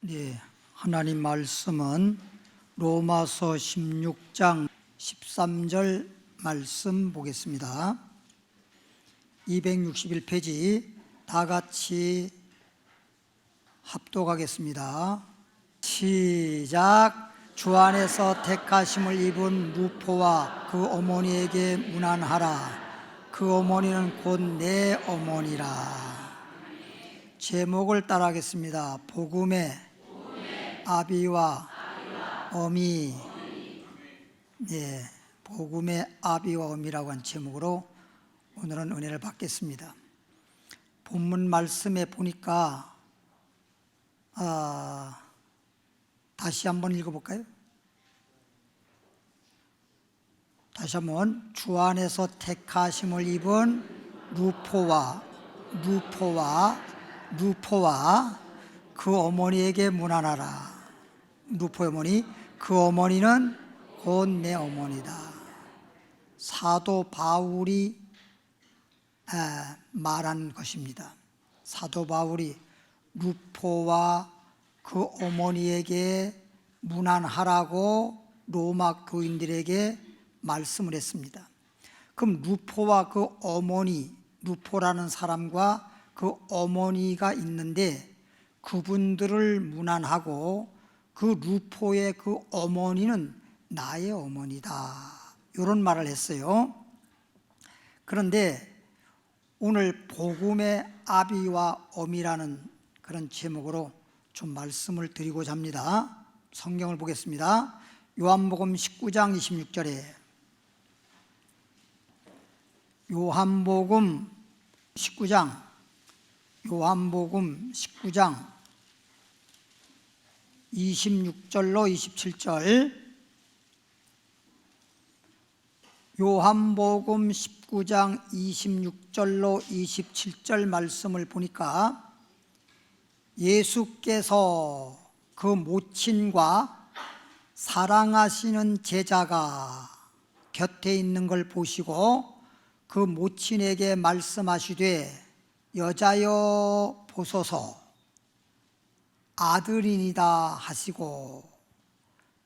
네, 하나님 말씀은 로마서 16장 13절 말씀 보겠습니다. 261페이지 다 같이 합독하겠습니다. 시작. 주 안에서 택하심을 입은 루포와 그 어머니에게 문안하라. 그 어머니는 곧 내 어머니라. 제목을 따라하겠습니다. 복음의 아비와 어미. 네, 복음의 아비와 어미라고 한 제목으로 오늘은 은혜를 받겠습니다. 본문 말씀에 보니까 다시 한번 읽어볼까요? 다시 한번. 주 안에서 택하심을 입은 루포와 그 어머니에게 문안하라. 루포의 어머니, 그 어머니는 곧 내 어머니다. 사도 바울이 말한 것입니다. 사도 바울이 루포와 그 어머니에게 문안하라고 로마 교인들에게 말씀을 했습니다. 그럼 루포와 그 어머니, 루포라는 사람과 그 어머니가 있는데 그분들을 문안하고 그 루포의 그 어머니는 나의 어머니다, 이런 말을 했어요. 그런데 오늘 복음의 아비와 어미라는 그런 제목으로 좀 말씀을 드리고자 합니다. 성경을 보겠습니다. 요한복음 19장 26절에 요한복음 19장 26절로 27절. 요한복음 19장 26절로 27절 말씀을 보니까 예수께서 그 모친과 사랑하시는 제자가 곁에 있는 걸 보시고 그 모친에게 말씀하시되 여자여 보소서 아들이니다 하시고,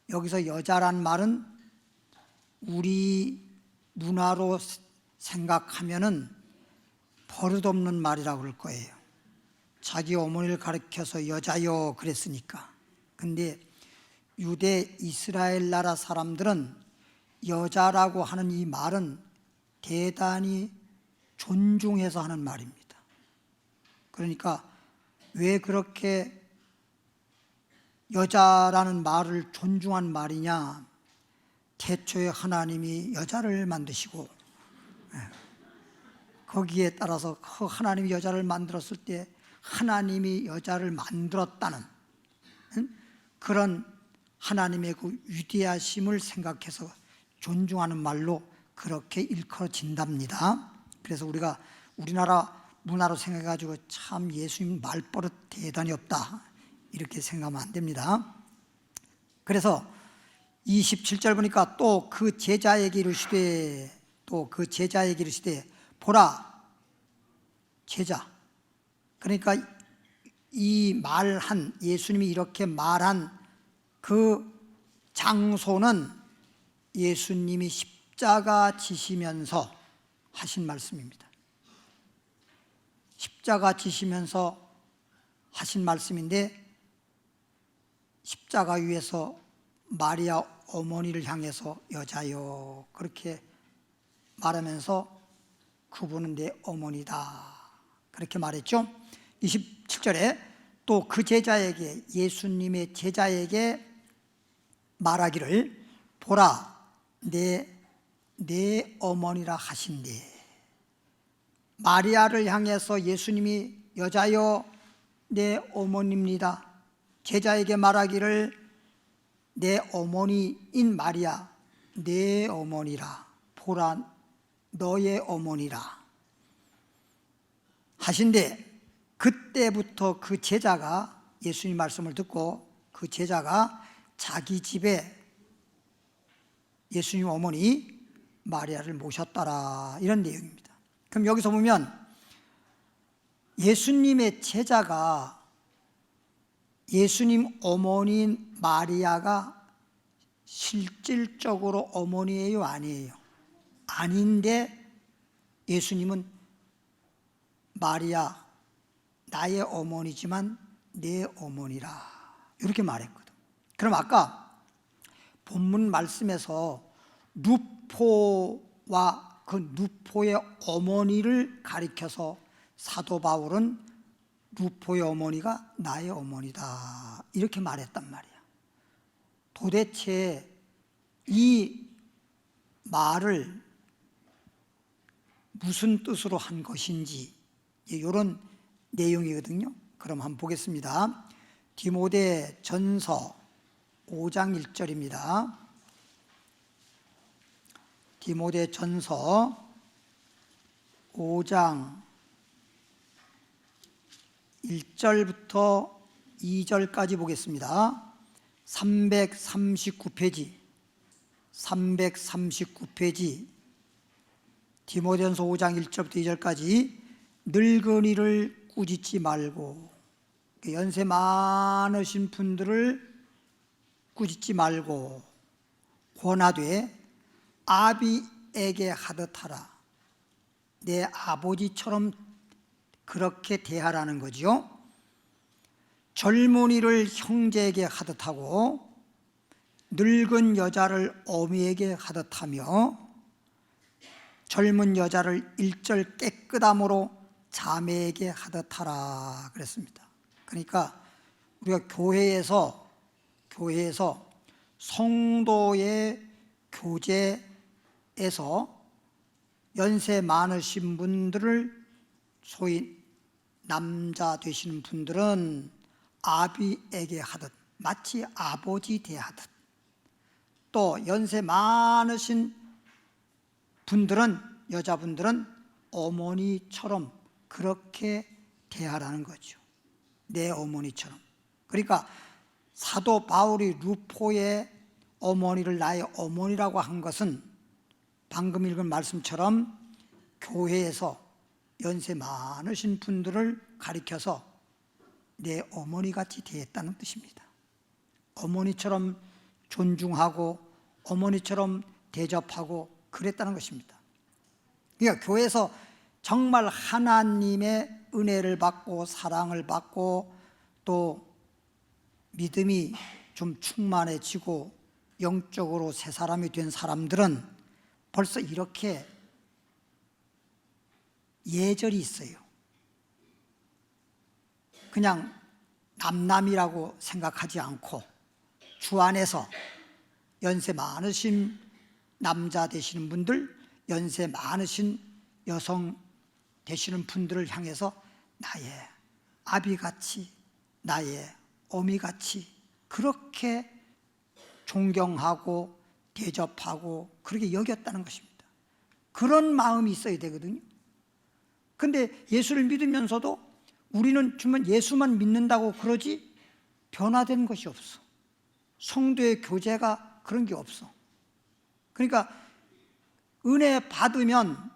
여기서 여자란 말은 우리 문화로 생각하면은 버릇없는 말이라고 그럴 거예요. 자기 어머니를 가리켜서 여자여 그랬으니까. 근데 유대 이스라엘 나라 사람들은 여자라고 하는 이 말은 대단히 존중해서 하는 말입니다. 그러니까 왜 그렇게 여자라는 말을 존중한 말이냐? 태초에 하나님이 여자를 만드시고 거기에 따라서 하나님이 여자를 만들었을 때 하나님이 여자를 만들었다는 그런 하나님의 그 위대하심을 생각해서 존중하는 말로 그렇게 일컬어진답니다. 그래서 우리가 우리나라 문화로 생각해가지고 참 예수님 말버릇 대단히 없다 이렇게 생각하면 안 됩니다. 그래서 27절 보니까 또 그 제자에게 이르시되 보라. 제자, 그러니까 이 말한, 예수님이 이렇게 말한 그 장소는 예수님이 십자가 지시면서 하신 말씀입니다. 십자가 지시면서 하신 말씀인데 십자가 위에서 마리아 어머니를 향해서 여자여 그렇게 말하면서 그분은 내 어머니다 그렇게 말했죠. 27절에 또 그 제자에게, 예수님의 제자에게 말하기를 보라 내 어머니라 하신대. 마리아를 향해서 예수님이 여자여 내 어머니입니다. 제자에게 말하기를 내 어머니인 마리아 내 어머니라, 보라 너의 어머니라 하신대. 그때부터 그 제자가, 예수님 말씀을 듣고 그 제자가 자기 집에 예수님 어머니 마리아를 모셨더라, 이런 내용입니다. 그럼 여기서 보면 예수님의 제자가 예수님 어머니인 마리아가 실질적으로 어머니예요, 아니에요? 아닌데 예수님은 마리아, 나의 어머니지만 내 어머니라 이렇게 말했거든. 그럼 아까 본문 말씀에서 누포와 그 누포의 어머니를 가리켜서 사도 바울은 누포의 어머니가 나의 어머니다 이렇게 말했단 말이야. 도대체 이 말을 무슨 뜻으로 한 것인지 이런 내용이거든요. 그럼 한번 보겠습니다. 디모데 전서 5장 1절입니다. 디모데 전서 5장 1절부터 2절까지 보겠습니다. 339페이지 디모데전서 5장 1절부터 2절까지 늙은이를 꾸짖지 말고, 연세 많으신 분들을 꾸짖지 말고 권하되 아비에게 하듯 하라. 내 아버지처럼 그렇게 대하라는 거죠. 젊은이를 형제에게 하듯 하고 늙은 여자를 어미에게 하듯 하며 젊은 여자를 일절 깨끗함으로 자매에게 하듯 하라 그랬습니다. 그러니까 우리가 교회에서 성도의 교제에서 연세 많으신 분들을, 소위 남자 되시는 분들은 아비에게 하듯, 마치 아버지 대하듯, 또 연세 많으신 분들은, 여자분들은 어머니처럼 그렇게 대하라는 거죠. 내 어머니처럼. 그러니까 사도 바울이 루포의 어머니를 나의 어머니라고 한 것은 방금 읽은 말씀처럼 교회에서 연세 많으신 분들을 가리켜서 내 어머니같이 대했다는 뜻입니다. 어머니처럼 존중하고 어머니처럼 대접하고 그랬다는 것입니다. 그러니까 교회에서 정말 하나님의 은혜를 받고 사랑을 받고 또 믿음이 좀 충만해지고 영적으로 새 사람이 된 사람들은 벌써 이렇게 예절이 있어요. 그냥 남남이라고 생각하지 않고 주 안에서 연세 많으신 남자 되시는 분들, 연세 많으신 여성 되시는 분들을 향해서 나의 아비같이, 나의 어미같이 그렇게 존경하고 대접하고 그렇게 여겼다는 것입니다. 그런 마음이 있어야 되거든요. 근데 예수를 믿으면서도 우리는 정말 예수만 믿는다고 그러지 변화된 것이 없어. 성도의 교제가 그런 게 없어. 그러니까 은혜 받으면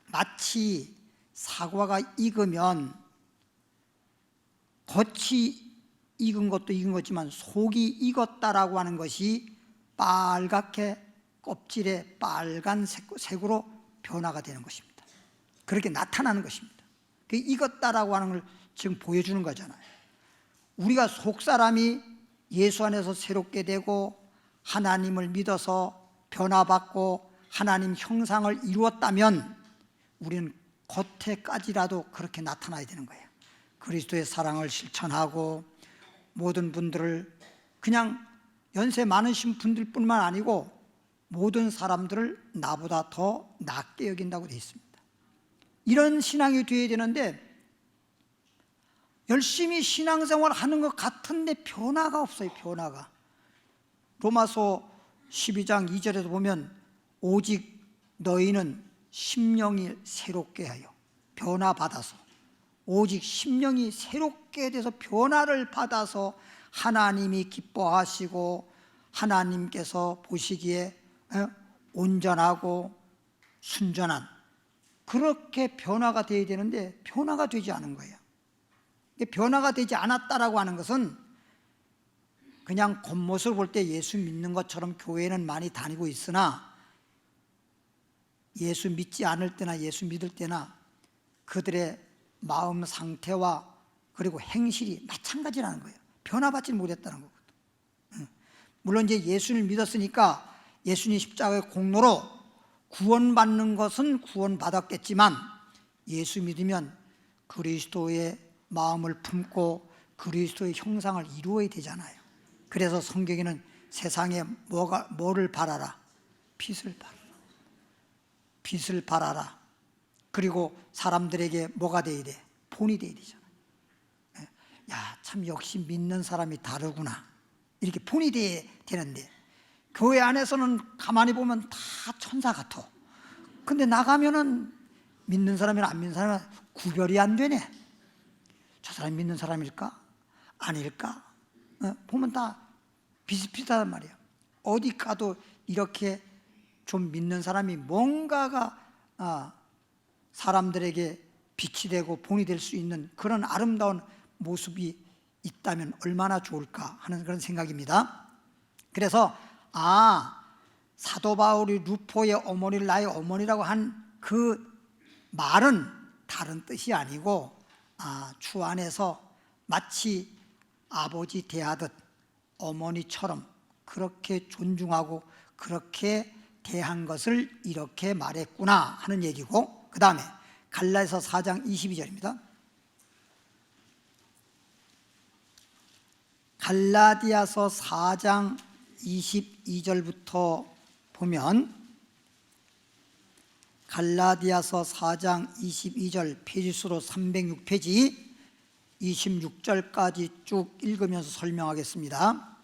마치 사과가 익으면 겉이 익은 것도 익은 거지만 속이 익었다라고 하는 것이 빨갛게 껍질에 빨간색으로 변화가 되는 것입니다. 그렇게 나타나는 것입니다. 그 익었다라고 하는 걸 지금 보여주는 거잖아요. 우리가 속사람이 예수 안에서 새롭게 되고 하나님을 믿어서 변화받고 하나님 형상을 이루었다면 우리는 겉에까지라도 그렇게 나타나야 되는 거예요. 그리스도의 사랑을 실천하고 모든 분들을, 그냥 연세 많으신 분들뿐만 아니고 모든 사람들을 나보다 더 낫게 여긴다고 되어 있습니다. 이런 신앙이 되어야 되는데 열심히 신앙생활 하는 것 같은데 변화가 없어요. 변화가. 로마서 12장 2절에도 보면 오직 너희는 심령이 새롭게 하여 변화받아서, 오직 심령이 새롭게 돼서 변화를 받아서 하나님이 기뻐하시고 하나님께서 보시기에 온전하고 순전한 그렇게 변화가 되어야 되는데 변화가 되지 않은 거예요. 변화가 되지 않았다라고 하는 것은 그냥 겉모습을 볼 때 예수 믿는 것처럼 교회는 많이 다니고 있으나 예수 믿지 않을 때나 예수 믿을 때나 그들의 마음 상태와 그리고 행실이 마찬가지라는 거예요. 변화받지 못했다는 거거든. 물론 이제 예수를 믿었으니까 예수님 십자가의 공로로 구원받는 것은 구원받았겠지만 예수 믿으면 그리스도의 마음을 품고 그리스도의 형상을 이루어야 되잖아요. 그래서 성경에는 세상에 뭐를 바라라? 빛을 바라라. 빛을 바라라. 그리고 사람들에게 뭐가 돼야 돼? 본이 돼야 되잖아요. 야, 참 역시 믿는 사람이 다르구나. 이렇게 본이 돼야 되는데 교회 안에서는 가만히 보면 다 천사 같아. 근데 나가면은 믿는 사람이나 안 믿는 사람은 구별이 안 되네. 저 사람이 믿는 사람일까? 아닐까? 보면 다 비슷비슷하단 말이에요. 어디 가도 이렇게 좀 믿는 사람이 뭔가가 사람들에게 빛이 되고 본이 될 수 있는 그런 아름다운 모습이 있다면 얼마나 좋을까 하는 그런 생각입니다. 그래서 사도 바울이 루포의 어머니를 나의 어머니라고 한 그 말은 다른 뜻이 아니고 주 안에서 마치 아버지 대하듯 어머니처럼 그렇게 존중하고 그렇게 대한 것을 이렇게 말했구나 하는 얘기고, 그 다음에 갈라디아서 4장 22절입니다. 갈라디아서 4장 22절부터 보면 갈라디아서 4장 22절 페이지수로 306페이지 26절까지 쭉 읽으면서 설명하겠습니다.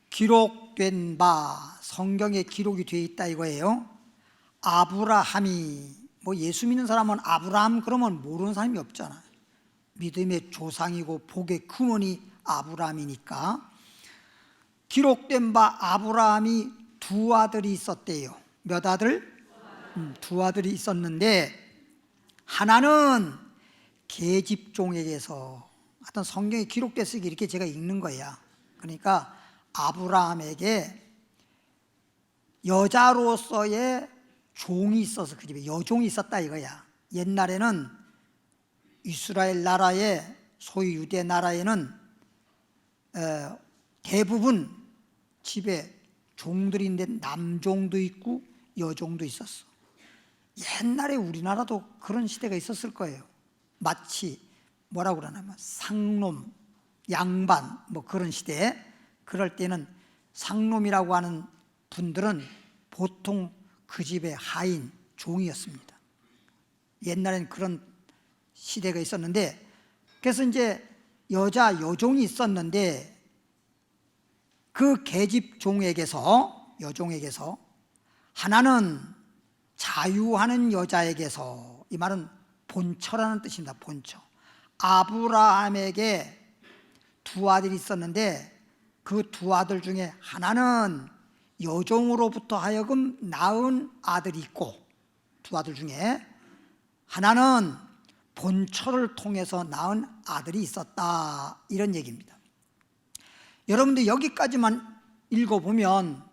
기록된 바, 성경에 기록이 되어 있다 이거예요. 아브라함이, 예수 믿는 사람은 아브라함 그러면 모르는 사람이 없잖아요. 믿음의 조상이고 복의 근원이 아브라함이니까. 기록된 바 아브라함이 두 아들이 있었대요. 몇 아들? 두 아들이 있었는데 하나는 계집종에게서, 하여튼 성경에 기록됐으니 이렇게 제가 읽는 거야. 그러니까 아브라함에게 여자로서의 종이 있어서 그 집에 여종이 있었다 이거야. 옛날에는 이스라엘 나라에, 소위 유대 나라에는 대부분 집에 종들이 있는데 남종도 있고 여종도 있었어. 옛날에 우리나라도 그런 시대가 있었을 거예요. 마치 뭐라고 그러냐면 상놈, 양반 그런 시대에, 그럴 때는 상놈이라고 하는 분들은 보통 그 집의 하인, 종이었습니다. 옛날엔 그런 시대가 있었는데, 그래서 이제 여종이 있었는데 그 계집종에게서, 여종에게서, 하나는 자유하는 여자에게서, 이 말은 본처라는 뜻입니다. 본처. 아브라함에게 두 아들이 있었는데 그 두 아들 중에 하나는 여종으로부터 하여금 낳은 아들이 있고, 두 아들 중에 하나는 본처를 통해서 낳은 아들이 있었다, 이런 얘기입니다. 여러분들 여기까지만 읽어보면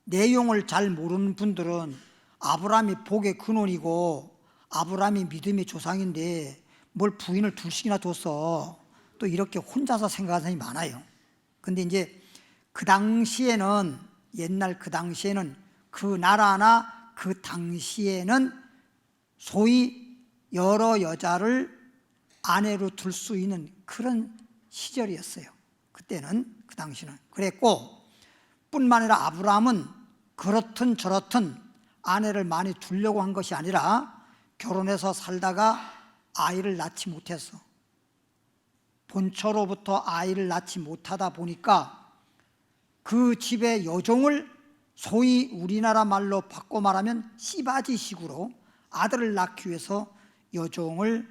내용을 잘 모르는 분들은 아브라함이 복의 근원이고 아브라함이 믿음의 조상인데 뭘 부인을 둘씩이나 뒀어, 또 이렇게 혼자서 생각하는 사람이 많아요. 근데 이제 그 당시에는, 옛날 그 당시에는, 그 나라나 그 당시에는 소위 여러 여자를 아내로 둘 수 있는 그런 시절이었어요. 그때는, 그 당시는 그랬고, 뿐만 아니라 아브라함은 그렇든 저렇든 아내를 많이 두려고 한 것이 아니라 결혼해서 살다가 아이를 낳지 못했어. 본처로부터 아이를 낳지 못하다 보니까 그 집의 여종을 소위 우리나라 말로 바꿔 말하면 씨바지식으로 아들을 낳기 위해서 여종을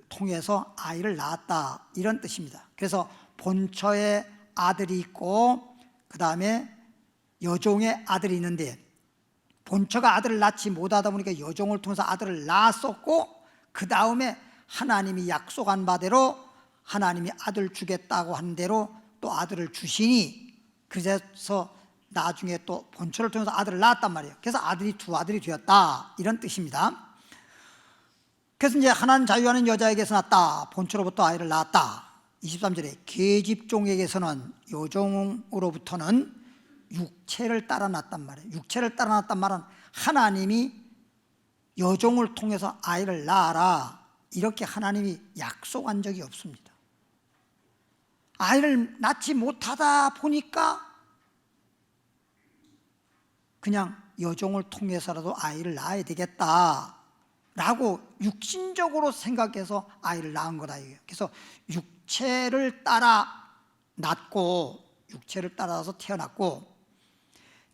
통해서 아이를 낳았다, 이런 뜻입니다. 그래서 본처의 아들이 있고 그 다음에 여종의 아들이 있는데, 본처가 아들을 낳지 못하다 보니까 여종을 통해서 아들을 낳았었고, 그 다음에 하나님이 약속한 바대로, 하나님이 아들 주겠다고 한 대로 또 아들을 주시니 그래서 나중에 또 본처를 통해서 아들을 낳았단 말이에요. 그래서 아들이 두 아들이 되었다, 이런 뜻입니다. 그래서 이제 하나는 자유하는 여자에게서 낳았다, 본처로부터 아이를 낳았다. 23절에 계집종에게서는 여종으로부터는 육체를 따라 낳았단 말이에요. 육체를 따라 낳았단 말은 하나님이 여종을 통해서 아이를 낳아라, 이렇게 하나님이 약속한 적이 없습니다. 아이를 낳지 못하다 보니까 그냥 여종을 통해서라도 아이를 낳아야 되겠다라고 육신적으로 생각해서 아이를 낳은 거다 이거예요. 그래서 육체를 따라 낳고, 육체를 따라서 태어났고,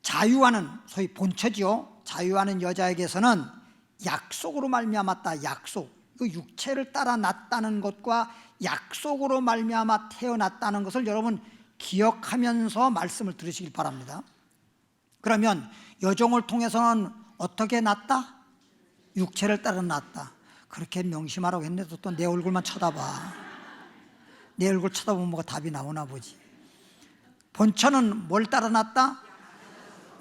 자유하는, 소위 본처지요, 자유하는 여자에게서는 약속으로 말미암았다. 약속. 그 육체를 따라 낳았다는 것과 약속으로 말미암아 태어났다는 것을 여러분 기억하면서 말씀을 들으시길 바랍니다. 그러면 여종을 통해서는 어떻게 낳았다? 육체를 따라 낳았다. 그렇게 명심하라고 했는데도 또 내 얼굴만 쳐다봐. 내 얼굴 쳐다보면 뭐가 답이 나오나 보지. 본처는 뭘 따라 낳았다?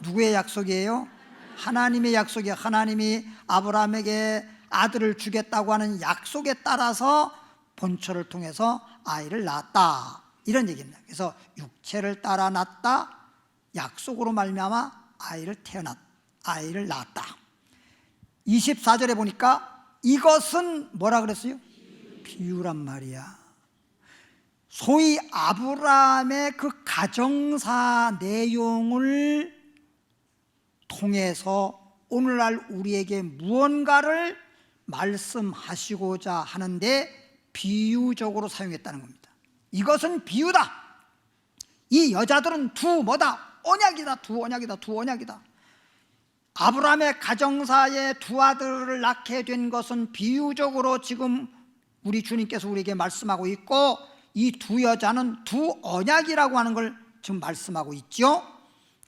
누구의 약속이에요? 하나님의 약속이에요. 하나님이 아브라함에게 아들을 주겠다고 하는 약속에 따라서 본처를 통해서 아이를 낳았다, 이런 얘기입니다. 그래서 육체를 따라 낳았다, 약속으로 말미암아 아이를 낳았다. 24절에 보니까 이것은 뭐라 그랬어요? 비유란 말이야. 소위 아브라함의 그 가정사 내용을 통해서 오늘날 우리에게 무언가를 말씀하시고자 하는데 비유적으로 사용했다는 겁니다. 이것은 비유다. 이 여자들은 두 뭐다? 언약이다. 두 언약이다. 두 언약이다. 아브라함의 가정사에 두 아들을 낳게 된 것은 비유적으로 지금 우리 주님께서 우리에게 말씀하고 있고, 이 두 여자는 두 언약이라고 하는 걸 지금 말씀하고 있죠.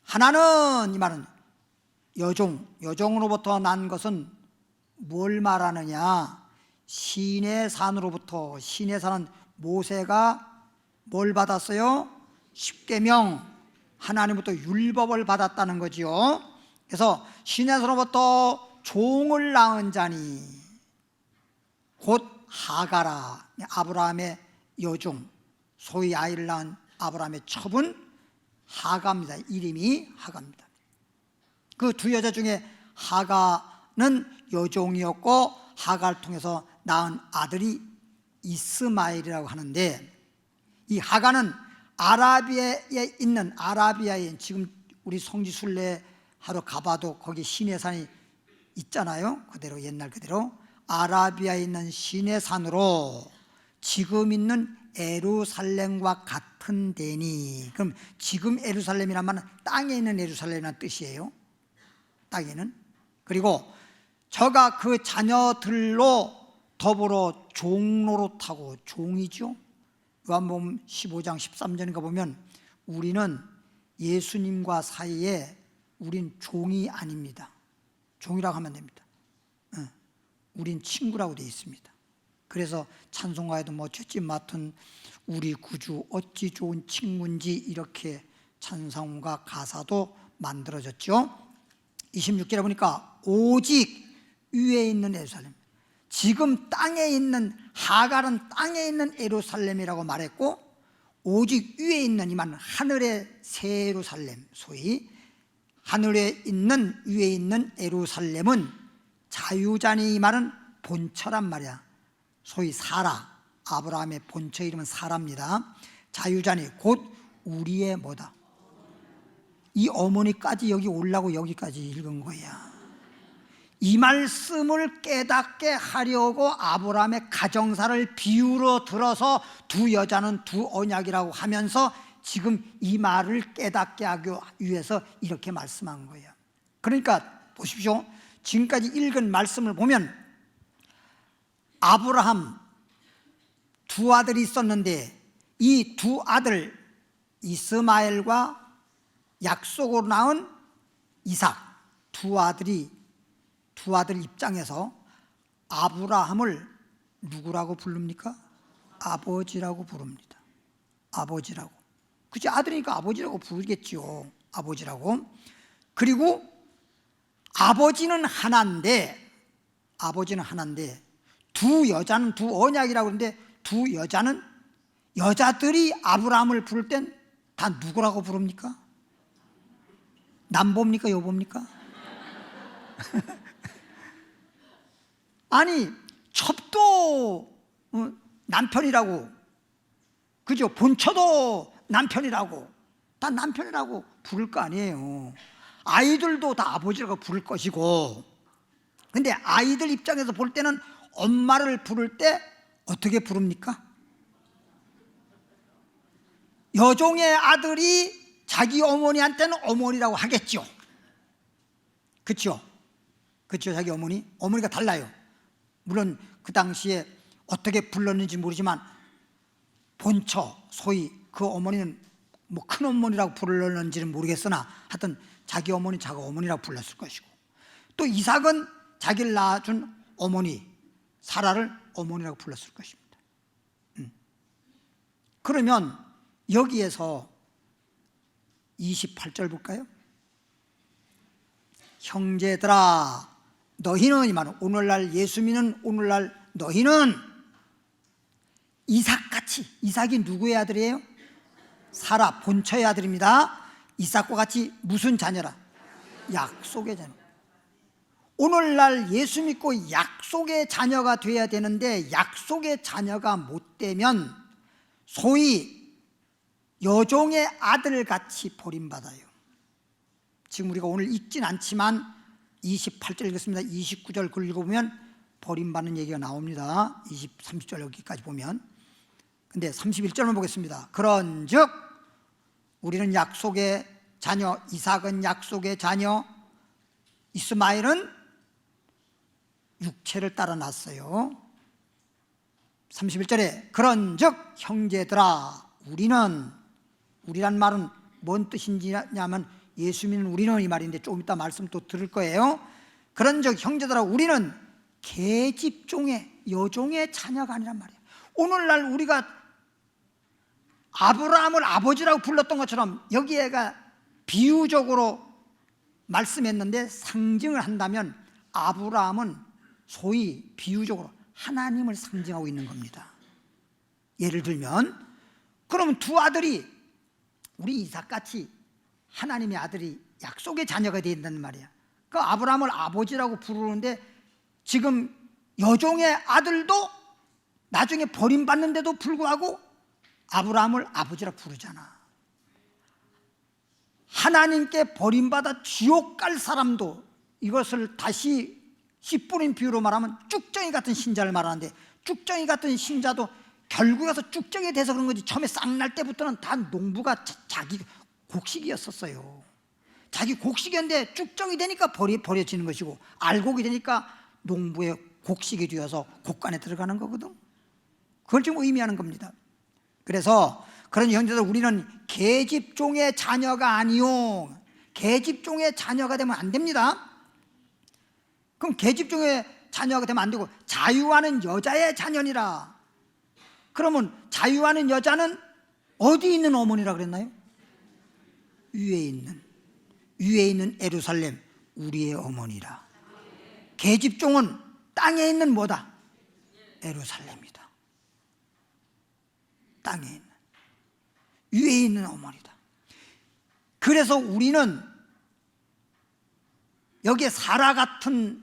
하나는, 이 말은 여종으로부터 난 것은 뭘 말하느냐? 시내 산으로부터. 시내 산은 모세가 뭘 받았어요? 십계명, 하나님부터 율법을 받았다는 거지요. 그래서 시내 산으로부터 종을 낳은 자니 곧 하가라, 아브라함의 여종, 소위 아이를 낳은 아브라함의 첩은 하가입니다. 이름이 하가입니다. 그 두 여자 중에 하가는 여종이었고, 하가를 통해서 낳은 아들이 이스마엘이라고 하는데, 이 하가는 아라비아에 있는, 아라비아에 지금 우리 성지순례 하러 가봐도 거기 시내산이 있잖아요. 그대로, 옛날 그대로 아라비아에 있는 시내산으로 지금 있는 예루살렘과 같은 데니. 그럼 지금 예루살렘이란 말은 땅에 있는 예루살렘이라는 뜻이에요. 땅에는. 그리고 저가 그 자녀들로 더불어 종노릇하고, 종이죠. 요한복음 15장 13절인가 보면 우리는 예수님과 사이에 우린 종이 아닙니다. 종이라고 하면 됩니다. 우린 친구라고 되어 있습니다. 그래서 찬송가에도 뭐 죄짓 맡은 우리 구주 어찌 좋은 친구인지, 이렇게 찬송가 가사도 만들어졌죠. 26절에 보니까 오직 위에 있는 예루살렘, 지금 땅에 있는, 하갈은 땅에 있는 예루살렘이라고 말했고, 오직 위에 있는, 이 말은 하늘의 새 예루살렘, 소위 하늘에 있는, 위에 있는 예루살렘은 자유자니, 이 말은 본처란 말이야. 소위 사라, 아브라함의 본처 이름은 사라입니다. 자유자니 곧 우리의 뭐다? 이 어머니까지 여기 올라고 여기까지 읽은 거야. 이 말씀을 깨닫게 하려고 아브라함의 가정사를 비유로 들어서 두 여자는 두 언약이라고 하면서 지금 이 말을 깨닫게 하기 위해서 이렇게 말씀한 거예요. 그러니까 보십시오. 지금까지 읽은 말씀을 보면 아브라함 두 아들이 있었는데, 이 두 아들 이스마엘과 약속으로 낳은 이삭, 두 아들 입장에서 아브라함을 누구라고 부릅니까? 아버지라고 부릅니다. 아버지라고. 그치, 아들이니까 아버지라고 부르겠죠. 아버지라고. 그리고 아버지는 하나인데 두 여자는 두 언약이라고 그러는데 두 여자는 여자들이 아브라함을 부를 땐 다 누구라고 부릅니까? 남보입니까? 여보입니까? 아니 첩도 남편이라고, 그죠? 본처도 남편이라고, 다 남편이라고 부를 거 아니에요. 아이들도 다 아버지라고 부를 것이고. 근데 아이들 입장에서 볼 때는 엄마를 부를 때 어떻게 부릅니까? 여종의 아들이 자기 어머니한테는 어머니라고 하겠죠. 그렇죠? 그렇죠. 자기 어머니가 달라요. 물론 그 당시에 어떻게 불렀는지 모르지만 본처, 소위 그 어머니는 뭐 큰 어머니라고 불렀는지는 모르겠으나 하여튼 자기 어머니 자기 어머니라고 불렀을 것이고, 또 이삭은 자기를 낳아준 어머니 사라를 어머니라고 불렀을 것입니다. 그러면 여기에서 28절 볼까요? 형제들아 너희는, 이 말은 오늘날 예수 믿는 오늘날 너희는 이삭같이, 이삭이 누구의 아들이에요? 사라 본처의 아들입니다. 이삭과 같이 무슨 자녀라? 약속의 자녀. 오늘날 예수 믿고 약속의 자녀가 되어야 되는데 약속의 자녀가 못 되면 소위 여종의 아들같이 버림받아요. 지금 우리가 오늘 읽진 않지만 28절 읽었습니다. 29절 글 읽어보면 버림받는 얘기가 나옵니다. 30절 여기까지 보면. 근데 31절만 보겠습니다. 그런즉 우리는 약속의 자녀, 이삭은 약속의 자녀, 이스마엘은 육체를 따라 났어요. 31절에 그런즉 형제들아 우리란 말은 뭔 뜻인지냐면 예수 믿는 우리는 이 말인데 조금 이따 말씀 또 들을 거예요. 그런즉 형제들아 우리는 계집종의 여종의 자녀가 아니란 말이에요. 오늘날 우리가 아브라함을 아버지라고 불렀던 것처럼 여기에가 비유적으로 말씀했는데 상징을 한다면 아브라함은 소위 비유적으로 하나님을 상징하고 있는 겁니다. 예를 들면 그러면 두 아들이 우리 이삭같이 하나님의 아들이 약속의 자녀가 되어야 된다는 말이야. 그 아브라함을 아버지라고 부르는데 지금 여종의 아들도 나중에 버림받는데도 불구하고 아브라함을 아버지라 부르잖아. 하나님께 버림받아 지옥 갈 사람도, 이것을 다시 씨뿌린 비유로 말하면 쭉정이 같은 신자를 말하는데, 쭉정이 같은 신자도 결국에서 쭉정이 돼서 그런 거지, 처음에 쌍날 때부터는 다 농부가 자기 곡식이었었어요. 자기 곡식이었는데 쭉정이 되니까 버려지는 것이고, 알곡이 되니까 농부의 곡식이 되어서 곡간에 들어가는 거거든. 그걸 지금 의미하는 겁니다. 그래서 그런 형제들, 우리는 계집종의 자녀가 아니요, 계집종의 자녀가 되면 안 됩니다. 그럼 계집종의 자녀가 되면 안 되고 자유하는 여자의 자녀니라. 그러면 자유하는 여자는 어디 있는 어머니라 그랬나요? 위에 있는 예루살렘 우리의 어머니라. 계집종은 땅에 있는 뭐다? 예루살렘이다. 땅에 있는, 위에 있는 어머니다. 그래서 우리는 여기에 사라 같은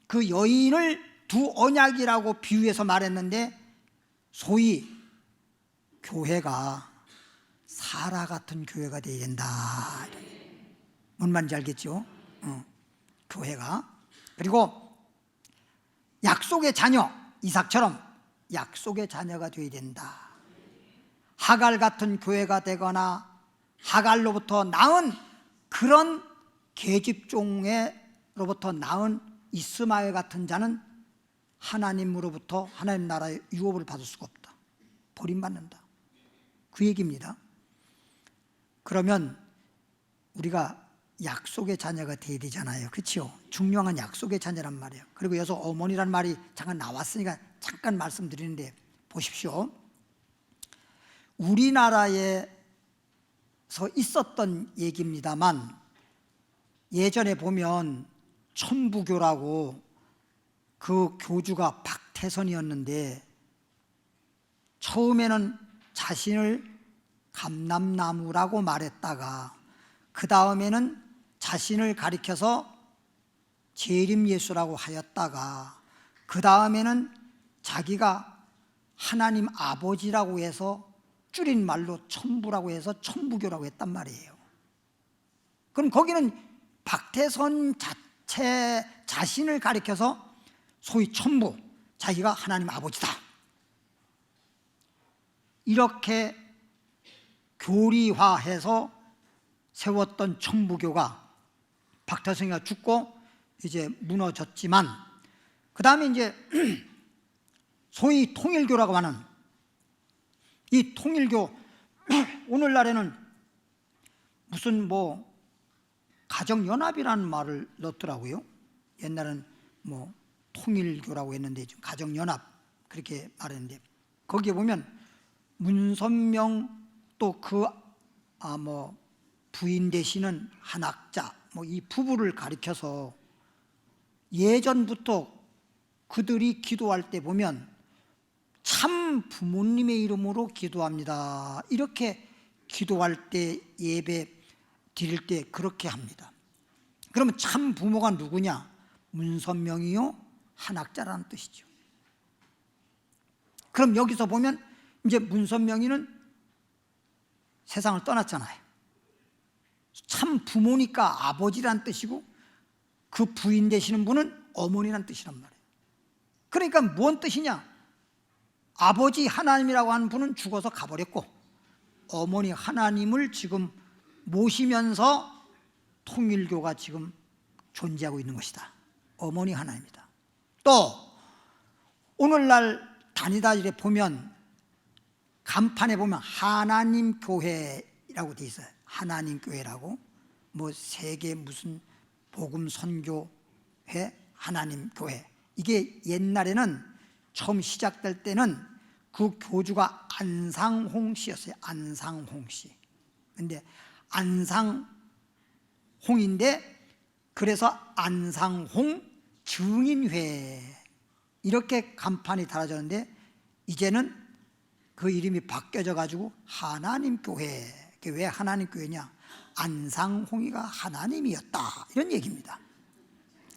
그 여인을 두 언약이라고 비유해서 말했는데, 소위 교회가 사라 같은 교회가 되어야 된다. 뭔 말인지 알겠죠? 교회가. 그리고 약속의 자녀, 이삭처럼 약속의 자녀가 되어야 된다. 하갈 같은 교회가 되거나 하갈로부터 낳은 그런 계집종으로부터 낳은 이스마엘 같은 자는 하나님으로부터, 하나님 나라의 유업을 받을 수가 없다. 버림받는다. 그 얘기입니다. 그러면 우리가 약속의 자녀가 되어야 되잖아요. 그렇죠? 중요한 약속의 자녀란 말이에요. 그리고 여기서 어머니란 말이 잠깐 나왔으니까 잠깐 말씀드리는데, 보십시오. 우리나라의 있었던 얘기입니다만, 예전에 보면 천부교라고 그 교주가 박태선이었는데, 처음에는 자신을 감람나무라고 말했다가 그 다음에는 자신을 가리켜서 재림예수라고 하였다가 그 다음에는 자기가 하나님 아버지라고 해서 줄인 말로 천부라고 해서 천부교라고 했단 말이에요. 그럼 거기는 박태선 자신을 가리켜서 소위 천부, 자기가 하나님 아버지다, 이렇게 교리화해서 세웠던 천부교가 박태선이가 죽고 이제 무너졌지만, 그 다음에 이제 소위 통일교라고 하는 이 통일교, 오늘날에는 무슨 뭐 가정연합이라는 말을 넣더라고요. 옛날은 뭐 통일교라고 했는데 지금 가정연합 그렇게 말했는데, 거기에 보면 문선명 또 그 뭐 부인 되시는 한학자 뭐 이 부부를 가리켜서 예전부터 그들이 기도할 때 보면 참 부모님의 이름으로 기도합니다, 이렇게 기도할 때 예배 드릴 때 그렇게 합니다. 그러면 참 부모가 누구냐? 문선명이요 한학자라는 뜻이죠. 그럼 여기서 보면 이제 문선명이는 세상을 떠났잖아요. 참 부모니까 아버지란 뜻이고, 그 부인 되시는 분은 어머니란 뜻이란 말이에요. 그러니까 뭔 뜻이냐? 아버지 하나님이라고 하는 분은 죽어서 가버렸고, 어머니 하나님을 지금 모시면서 통일교가 지금 존재하고 있는 것이다. 어머니 하나님이다. 또 오늘날 다니다 이래 보면 간판에 보면 하나님 교회라고 돼 있어요. 하나님 교회라고, 뭐 세계 무슨 복음 선교회 하나님 교회. 이게 옛날에는 처음 시작될 때는 그 교주가 안상홍 씨였어요. 안상홍 씨. 근데 안상홍인데 그래서 안상홍 증인회 이렇게 간판이 달아졌는데, 이제는 그 이름이 바뀌어져 가지고 하나님 교회. 왜 하나님 교회냐? 안상홍이가 하나님이었다, 이런 얘기입니다.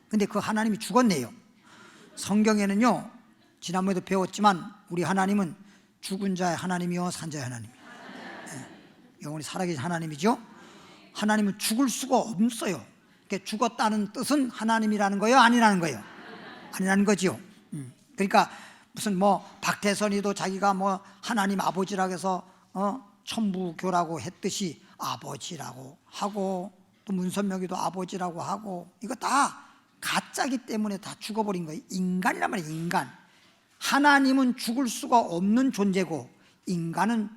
근데 그 하나님이 죽었네요. 성경에는요, 지난번에도 배웠지만 우리 하나님은 죽은 자의 하나님이요 산 자의 하나님이에요. 영원히 살아계신 하나님이죠. 하나님은 죽을 수가 없어요. 죽었다는 뜻은 하나님이라는 거예요, 아니라는 거예요? 아니라는 거지요. 그러니까 무슨 뭐 박태선이도 자기가 뭐 하나님 아버지라고 해서 천부교라고 했듯이 아버지라고 하고, 또 문선명이도 아버지라고 하고, 이거 다 가짜기 때문에 다 죽어버린 거예요. 인간이란 말이에요. 인간. 하나님은 죽을 수가 없는 존재고, 인간은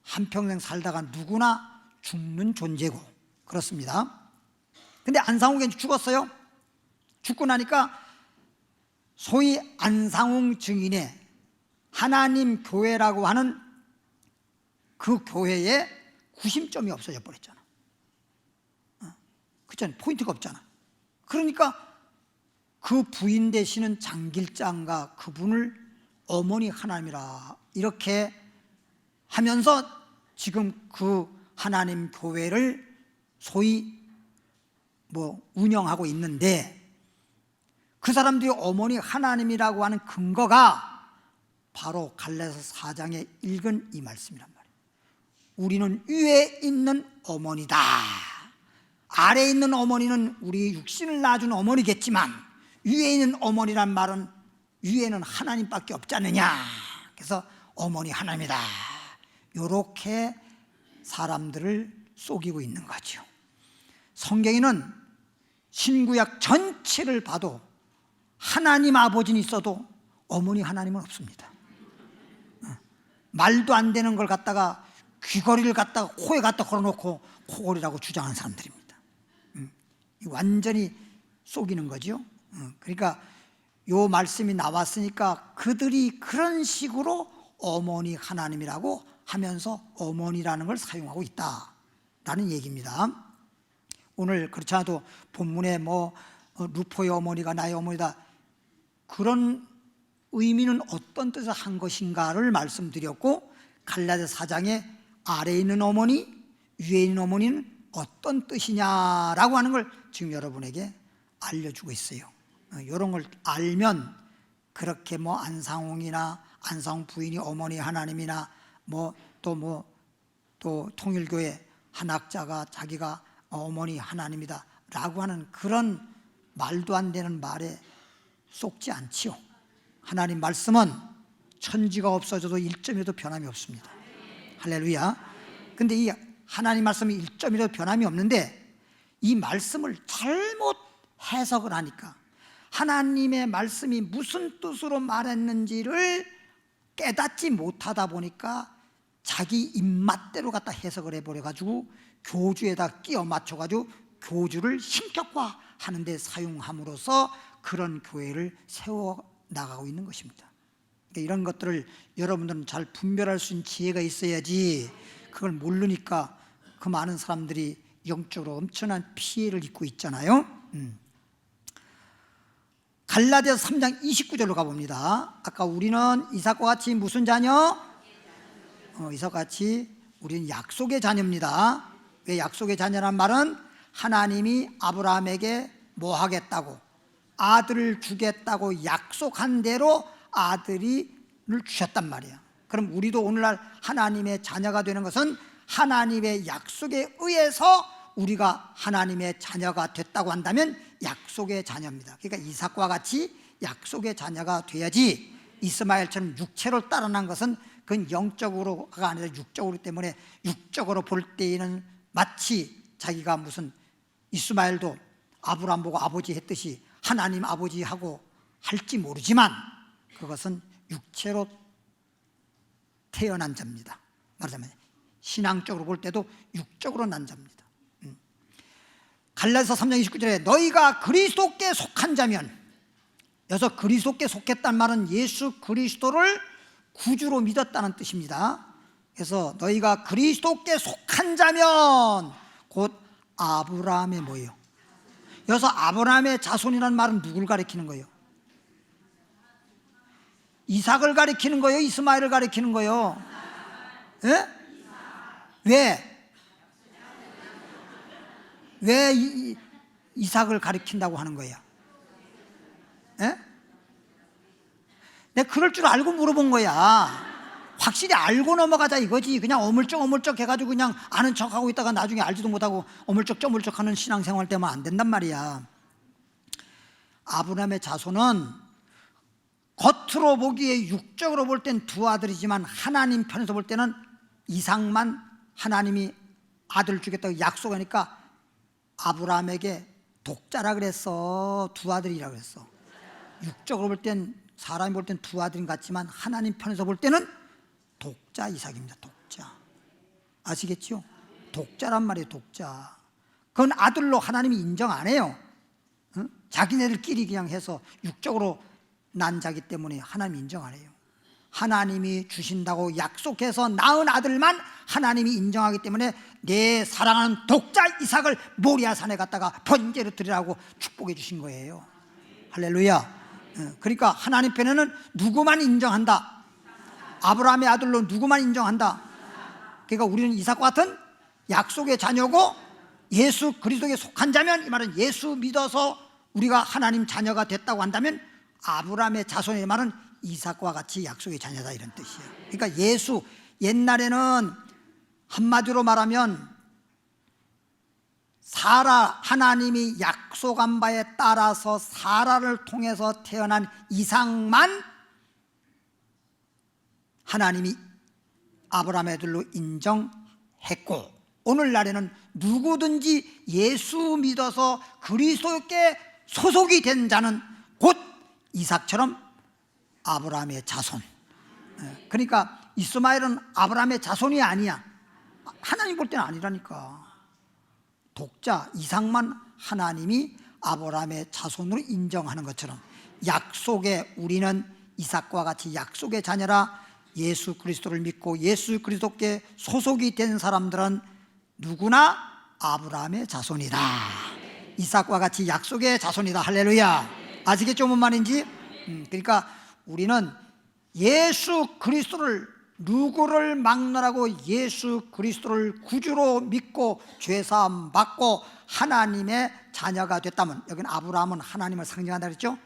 한평생 살다가 누구나 죽는 존재고, 그렇습니다. 근데 안상홍이 죽었어요. 죽고 나니까 소위 안상홍 증인의 하나님 교회라고 하는 그 교회에 구심점이 없어져 버렸잖아. 그렇잖아요. 포인트가 없잖아. 그러니까 그 부인 되시는 장길장과 그분을 어머니 하나님이라 이렇게 하면서 지금 그 하나님 교회를 소위 뭐 운영하고 있는데, 그 사람들이 어머니 하나님이라고 하는 근거가 바로 갈라디아서 4장에 읽은 이 말씀이란 말이에요. 우리는 위에 있는 어머니다. 아래에 있는 어머니는 우리 육신을 낳아준 어머니겠지만, 위에 있는 어머니란 말은 위에는 하나님밖에 없지 않느냐. 그래서 어머니 하나님이다. 이렇게 사람들을 속이고 있는 거죠. 성경에는 신구약 전체를 봐도 하나님 아버지는 있어도 어머니 하나님은 없습니다. 말도 안 되는 걸 갖다가 귀걸이를 갖다가 코에 갖다 걸어놓고 코걸이라고 주장하는 사람들입니다. 완전히 속이는 거죠. 그러니까 요 말씀이 나왔으니까 그들이 그런 식으로 어머니 하나님이라고 하면서 어머니라는 걸 사용하고 있다, 라는 얘기입니다. 오늘 그렇지 않아도 본문에 루포의 어머니가 나의 어머니다, 그런 의미는 어떤 뜻을 한 것인가를 말씀드렸고, 갈라디아 4장에 아래에 있는 어머니, 위에 있는 어머니는 어떤 뜻이냐라고 하는 걸 지금 여러분에게 알려주고 있어요. 이런 걸 알면 그렇게 안상홍이나 안상홍 부인이 어머니 하나님이나 또 통일교회 한 학자가 자기가 어머니 하나님이다 라고 하는 그런 말도 안 되는 말에 속지 않지요. 하나님 말씀은 천지가 없어져도 1점이라도 변함이 없습니다. 할렐루야. 근데 이 하나님 말씀이 1점이라도 변함이 없는데, 이 말씀을 잘못 해석을 하니까 하나님의 말씀이 무슨 뜻으로 말했는지를 깨닫지 못하다 보니까 자기 입맛대로 갖다 해석을 해버려가지고 교주에다 끼워 맞춰가지고 교주를 신격화하는 데 사용함으로써 그런 교회를 세워나가고 있는 것입니다. 그러니까 이런 것들을 여러분들은 잘 분별할 수 있는 지혜가 있어야지, 그걸 모르니까 그 많은 사람들이 영적으로 엄청난 피해를 입고 있잖아요. 갈라디아서 3장 29절로 가봅니다. 아까 우리는 이삭과 같이 무슨 자녀? 이삭과 같이 우리는 약속의 자녀입니다. 왜 약속의 자녀란 말은 하나님이 아브라함에게 뭐 하겠다고, 아들을 주겠다고 약속한 대로 아들을 주셨단 말이야. 그럼 우리도 오늘날 하나님의 자녀가 되는 것은 하나님의 약속에 의해서 우리가 하나님의 자녀가 됐다고 한다면 약속의 자녀입니다. 그러니까 이삭과 같이 약속의 자녀가 돼야지, 이스마엘처럼 육체로 따라난 것은 그건 영적으로가 아니라 육적으로 때문에 육적으로 볼 때에는 마치 자기가 무슨 이스마엘도 아브라함 보고 아버지 했듯이 하나님 아버지하고 할지 모르지만 그것은 육체로 태어난 자입니다. 말하자면 신앙적으로 볼 때도 육적으로 난 자입니다. 갈라디아서 3장 29절에 너희가 그리스도께 속한 자면, 여기서 그리스도께 속했단 말은 예수 그리스도를 구주로 믿었다는 뜻입니다. 그래서 너희가 그리스도께 속한 자면 곧 아브라함의 뭐예요? 여기서 아브라함의 자손이라는 말은 누굴 가리키는 거예요? 이삭을 가리키는 거예요? 이스마엘을 가리키는 거예요? 예? 왜 이삭을 가리킨다고 하는 거예요? 예? 내가 그럴 줄 알고 물어본 거야. 확실히 알고 넘어가자 이거지. 그냥 어물쩍 해가지고 그냥 아는 척하고 있다가 나중에 알지도 못하고 어물쩍 하는 신앙생활 때문에 안 된단 말이야. 아브라함의 자손은 겉으로 보기에 육적으로 볼 땐 두 아들이지만 하나님 편에서 볼 때는 이삭만 하나님이 아들을 주겠다고 약속하니까 아브라함에게 독자라 그랬어, 두 아들이라 그랬어. 육적으로 볼 땐, 사람이 볼 땐 두 아들인 같지만 하나님 편에서 볼 때는 독자 이삭입니다. 독자. 아시겠죠? 독자란 말이에요. 독자. 그건 아들로 하나님이 인정 안 해요. 응? 자기네들끼리 그냥 해서 육적으로 난 자기 때문에 하나님이 인정 안 해요. 하나님이 주신다고 약속해서 낳은 아들만 하나님이 인정하기 때문에 내 사랑하는 독자 이삭을 모리아 산에 갔다가 번제로 드리라고 축복해 주신 거예요. 할렐루야. 그러니까 하나님 편에는 누구만 인정한다? 아브라함의 아들로 누구만 인정한다? 그러니까 우리는 이삭과 같은 약속의 자녀고 예수 그리스도에 속한 자면, 이 말은 예수 믿어서 우리가 하나님 자녀가 됐다고 한다면 아브라함의 자손의 말은 이삭과 같이 약속의 자녀다, 이런 뜻이에요. 그러니까 예수, 옛날에는 한마디로 말하면 사라, 하나님이 약속한 바에 따라서 사라를 통해서 태어난 이삭만 하나님이 아브라함의 아들로 인정했고, 오늘날에는 누구든지 예수 믿어서 그리스도께 소속이 된 자는 곧 이삭처럼 아브라함의 자손. 그러니까 이스마엘은 아브라함의 자손이 아니야. 하나님 볼 때는 아니라니까. 독자 이삭만 하나님이 아브라함의 자손으로 인정하는 것처럼 약속의, 우리는 이삭과 같이 약속의 자녀라. 예수 그리스도를 믿고 예수 그리스도께 소속이 된 사람들은 누구나 아브라함의 자손이다. 이삭과 같이 약속의 자손이다. 할렐루야. 아시겠죠? 뭔 말인지? 그러니까 우리는 예수 그리스도를, 누구를 막론하고 예수 그리스도를 구주로 믿고 죄사함 받고 하나님의 자녀가 됐다면, 여기는 아브라함은 하나님을 상징한다 그랬죠?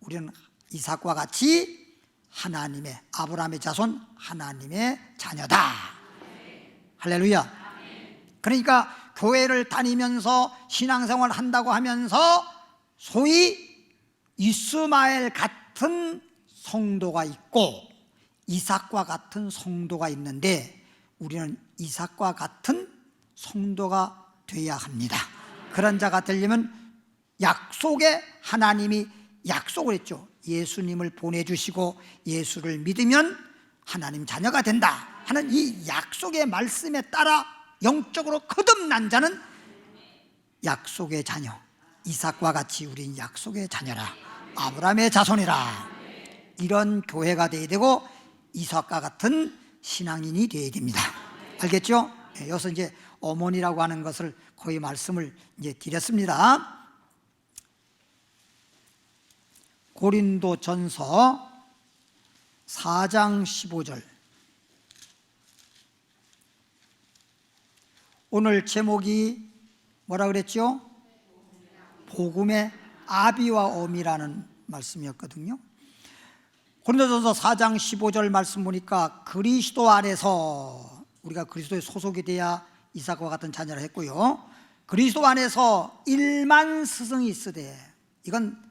우리는 이삭과 같이 하나님의, 아브라함의 자손, 하나님의 자녀다. 할렐루야. 그러니까 교회를 다니면서 신앙생활을 한다고 하면서 소위 이스마엘 같은 성도가 있고 이삭과 같은 성도가 있는데, 우리는 이삭과 같은 성도가 되어야 합니다. 그런 자가 되려면 약속의, 하나님이 약속을 했죠. 예수님을 보내주시고 예수를 믿으면 하나님 자녀가 된다 하는 이 약속의 말씀에 따라 영적으로 거듭난 자는 약속의 자녀, 이삭과 같이 우린 약속의 자녀라, 아브라함의 자손이라, 이런 교회가 되어야 되고 이삭과 같은 신앙인이 되어야 됩니다. 알겠죠? 여기서 이제 어머니라고 하는 것을 거의 말씀을 이제 드렸습니다. 고린도전서 4장 15절. 오늘 제목이 뭐라 그랬죠? 복음의 아비와 어미라는 말씀이었거든요. 고린도전서 4장 15절 말씀 보니까 그리스도 안에서, 우리가 그리스도의 소속이 돼야 이삭과 같은 자녀를 했고요, 그리스도 안에서 1만 스승이 있으되, 이건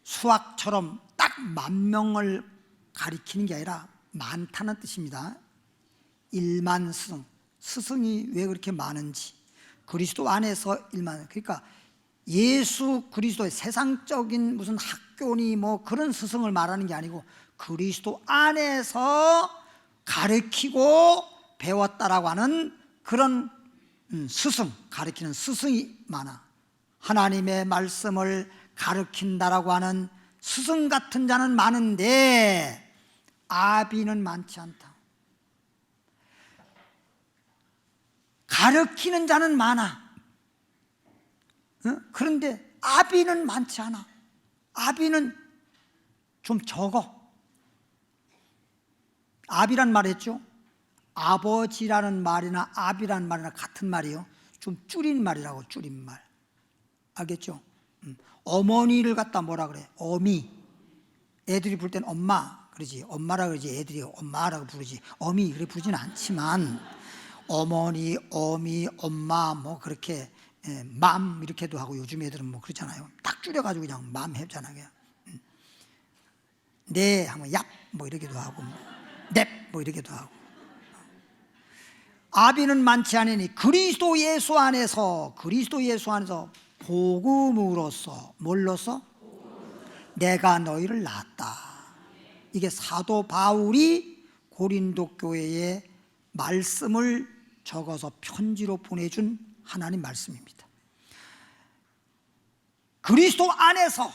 수학처럼 딱 10,000명을 가리키는 게 아니라 많다는 뜻입니다. 1만 스승, 스승이 왜 그렇게 많은지, 그리스도 안에서 1만, 그러니까 예수 그리스도의 세상적인 무슨 학교니 뭐 그런 스승을 말하는 게 아니고 그리스도 안에서 가르치고 배웠다라고 하는 그런 스승, 가르치는 스승이 많아. 하나님의 말씀을 가르친다라고 하는 스승 같은 자는 많은데 아비는 많지 않다. 가르치는 자는 많아. 그런데 아비는 많지 않아. 아비는 좀 적어. 아비란 말 했죠? 아버지라는 말이나 아비라는 말이나 같은 말이에요. 좀 줄인 말이라고, 줄인 말. 알겠죠? 어머니를 갖다 뭐라 그래? 어미. 애들이 부를 땐 엄마 그러지, 엄마라 그러지. 애들이 엄마라고 부르지, 어미 그렇게 부르지는 않지만 어머니, 어미, 엄마 뭐 그렇게 맘 이렇게도 하고, 요즘 애들은 뭐 그렇잖아요. 딱 줄여가지고 그냥 맘 해잖아요. 네 하면 얍 뭐 이렇게도 하고, 넵 뭐 이렇게도 하고. 아비는 많지 않으니 그리스도 예수 안에서, 그리스도 예수 안에서 복음으로써, 뭘로써? 내가 너희를 낳았다. 이게 사도 바울이 고린도 교회에 말씀을 적어서 편지로 보내준 하나님 말씀입니다. 그리스도 안에서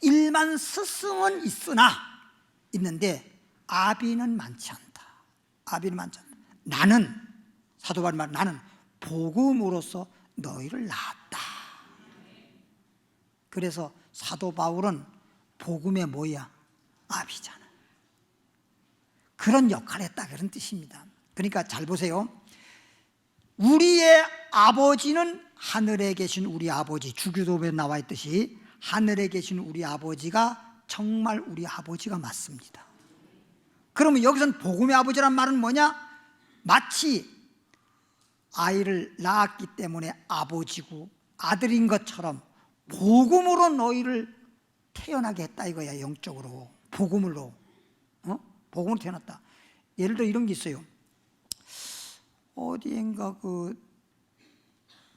1만 스승은 있는데 아비는 많지 않다. 아비는 많지 않다. 나는, 사도 바울이 말, 나는 복음으로써 너희를 낳았다. 그래서 사도 바울은 복음의 뭐야? 아비잖아. 그런 역할을 했다, 그런 뜻입니다. 그러니까 잘 보세요. 우리의 아버지는 하늘에 계신 우리 아버지, 주기도문에 나와 있듯이 하늘에 계신 우리 아버지가 정말 우리 아버지가 맞습니다. 그러면 여기서는 복음의 아버지란 말은 뭐냐? 마치 아이를 낳았기 때문에 아버지고 아들인 것처럼 복음으로 너희를 태어나게 했다 이거야. 영적으로 복음으로, 복음으로 태어났다. 예를 들어 이런 게 있어요. 어디엔가 그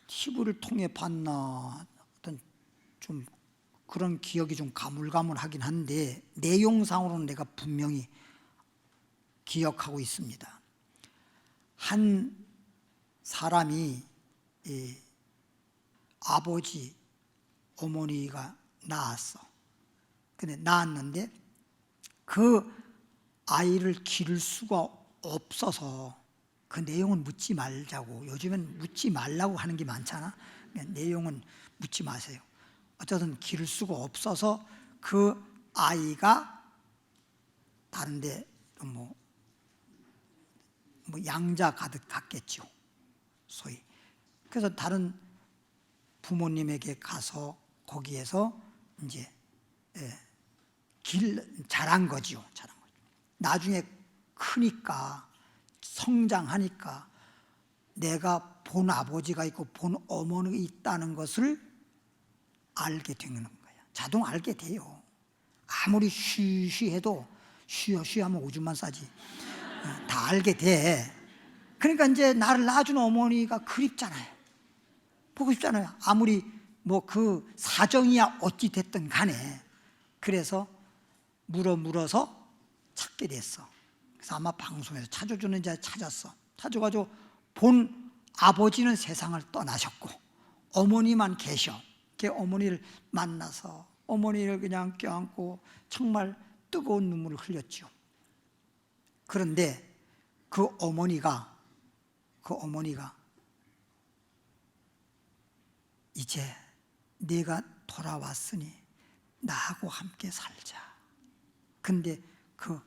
TV를 통해 봤나, 어떤 좀 그런 기억이 좀 가물가물하긴 한데 내용상으로는 내가 분명히 기억하고 있습니다. 한 사람이 아버지, 어머니가 낳았어. 근데 낳았는데 그 아이를 기를 수가 없어서 그 내용은 묻지 말자고. 요즘엔 묻지 말라고 하는 게 많잖아. 내용은 묻지 마세요. 어쨌든 기를 수가 없어서 그 아이가 다른데 뭐 양자 가득 갔겠죠, 소위. 그래서 다른 부모님에게 가서 거기에서 이제 자란 거지요. 나중에 크니까, 성장하니까 내가 본 아버지가 있고 본 어머니가 있다는 것을 알게 되는 거야. 자동 알게 돼요. 아무리 쉬쉬해도 쉬하면 오줌만 싸지. 다 알게 돼. 그러니까 이제 나를 낳아준 어머니가 그립잖아요. 보고 싶잖아요. 아무리 뭐 그 사정이야 어찌 됐든 간에. 그래서 물어서 찾게 됐어. 그래서 아마 방송에서 찾아주는 이제 찾았어. 찾아가지고 본 아버지는 세상을 떠나셨고 어머니만 계셔. 그 어머니를 만나서 어머니를 그냥 껴안고 정말 뜨거운 눈물을 흘렸죠. 그런데 그 어머니가 이제 내가 돌아왔으니 나하고 함께 살자. 근데 그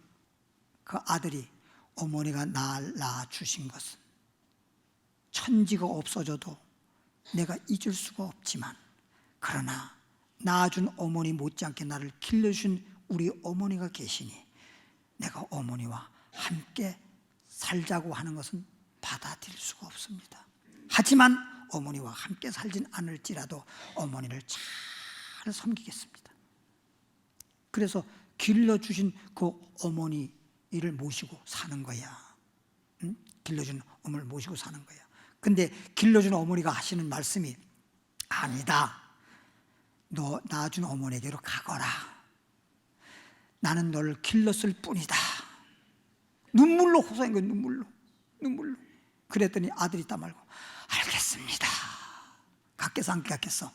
아들이 어머니가 날 낳아주신 것은 천지가 없어져도 내가 잊을 수가 없지만, 그러나 낳아준 어머니 못지않게 나를 길러주신 우리 어머니가 계시니 내가 어머니와 함께 살자고 하는 것은 받아들일 수가 없습니다. 하지만 어머니와 함께 살진 않을지라도 어머니를 잘 섬기겠습니다. 그래서 길러주신 그 어머니를 모시고 사는 거야. 응? 길러준 어머니를 모시고 사는 거야. 근데 길러준 어머니가 하시는 말씀이, 아니다, 너 낳아준 어머니에게로 가거라. 나는 너를 길렀을 뿐이다. 눈물로 호소한 거예요. 눈물로. 그랬더니 아들이 딱 말고, 알겠습니다. 같겠어 안 같겠어?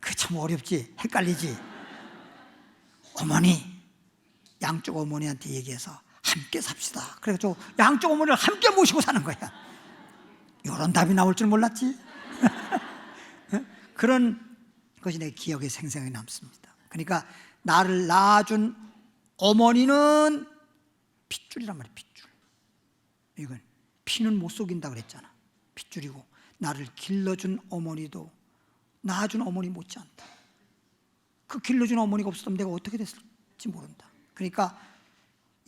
그 참 어렵지, 헷갈리지. 어머니, 양쪽 어머니한테 얘기해서 함께 삽시다. 그래서 양쪽 어머니를 함께 모시고 사는 거야. 이런 답이 나올 줄 몰랐지. 그런 것이 내 기억에 생생하게 남습니다. 그러니까 나를 낳아준 어머니는 핏줄이란 말이야. 핏줄. 이건 피는 못 속인다 그랬잖아. 핏줄이고, 나를 길러준 어머니도 낳아준 어머니 못지않다. 그 길러준 어머니가 없었다면 내가 어떻게 됐을지 모른다. 그러니까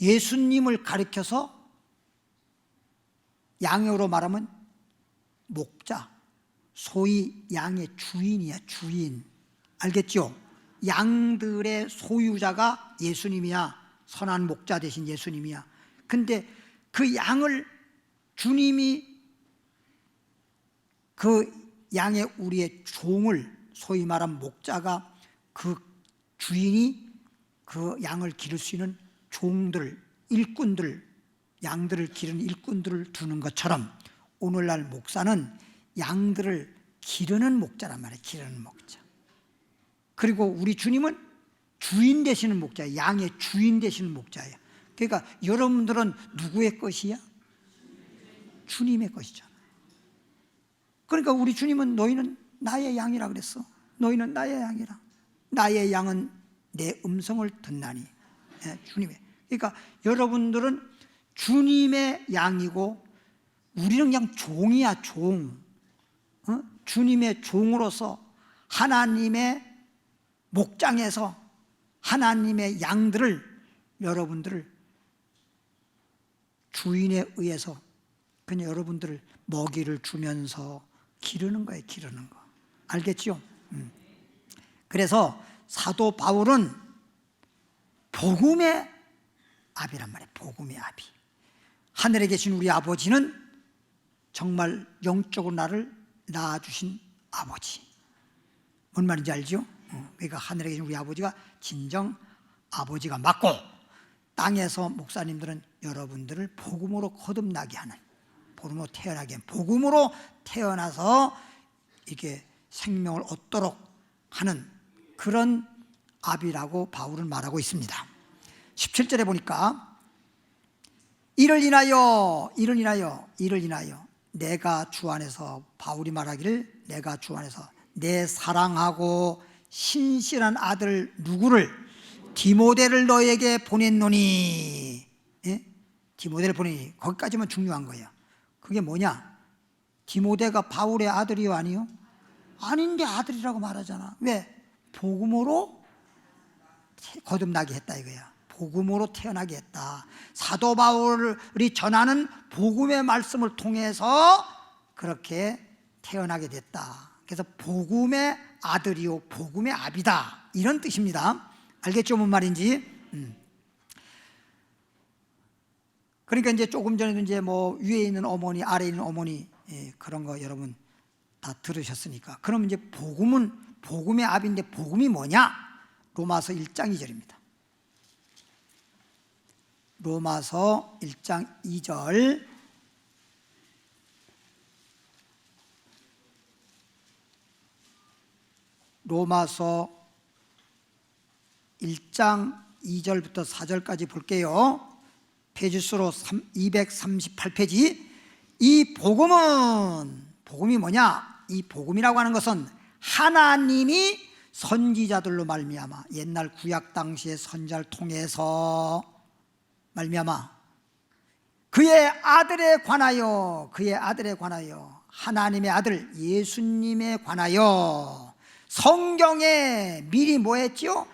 예수님을 가리켜서 양으로 말하면 목자, 소위 양의 주인이야. 주인. 알겠죠? 양들의 소유자가 예수님이야. 선한 목자 대신 예수님이야. 근데 그 양을 주님이 그 양의 우리의 종을, 소위 말하면 목자가, 그 주인이 그 양을 기를 수 있는 종들, 일꾼들, 양들을 기르는 일꾼들을 두는 것처럼 오늘날 목사는 양들을 기르는 목자란 말이에요. 기르는 목자. 그리고 우리 주님은 주인 되시는 목자예요. 양의 주인 되시는 목자예요. 그러니까 여러분들은 누구의 것이야? 주님의 것이잖아요. 그러니까 우리 주님은 너희는 나의 양이라 그랬어. 너희는 나의 양이라. 나의 양은 내 음성을 듣나니. 주님의. 그러니까 여러분들은 주님의 양이고 우리는 그냥 종이야, 종. 주님의 종으로서 하나님의 목장에서 하나님의 양들을, 여러분들을 주인에 의해서 그냥 여러분들을 먹이를 주면서 기르는 거예요. 기르는 거. 알겠죠? 그래서 사도 바울은 복음의 아비란 말이에요. 복음의 아비. 하늘에 계신 우리 아버지는 정말 영적으로 나를 낳아주신 아버지. 뭔 말인지 알죠? 그러니까 하늘에 계신 우리 아버지가 진정 아버지가 맞고, 땅에서 목사님들은 여러분들을 복음으로 거듭나게 하는, 복음으로 태어나게 하는, 복음으로 태어나서 이렇게 생명을 얻도록 하는 그런 아비라고 바울은 말하고 있습니다. 17절에 보니까 이를 인하여 내가 주 안에서, 바울이 말하기를 내가 주 안에서 내 사랑하고 신실한 아들 누구를? 디모데를 너에게 보냈노니. 예? 디모데를 보내니, 거기까지만 중요한 거예요. 그게 뭐냐? 디모데가 바울의 아들이요 아니요? 아닌데 아들이라고 말하잖아. 왜? 복음으로 거듭나게 했다 이거야. 복음으로 태어나게 했다. 사도 바울이 전하는 복음의 말씀을 통해서 그렇게 태어나게 됐다. 그래서 복음의 아들이요 복음의 아비다, 이런 뜻입니다. 알겠죠? 뭔 말인지? 그러니까 이제 조금 전에도 이제 뭐 위에 있는 어머니, 아래에 있는 어머니, 그런 거 여러분 다 들으셨으니까. 그럼 이제 복음은 복음의 아비인데 복음이 뭐냐? 로마서 1장 2절입니다. 로마서 1장 2절. 로마서 1장 2절부터 4절까지 볼게요. 페이지수로 238페이지. 이 복음이 뭐냐? 이 복음이라고 하는 것은 하나님이 선지자들로 말미암아, 옛날 구약 당시의 선지자를 통해서 말미암아 그의 아들에 관하여 하나님의 아들 예수님에 관하여 성경에 미리 뭐 했지요?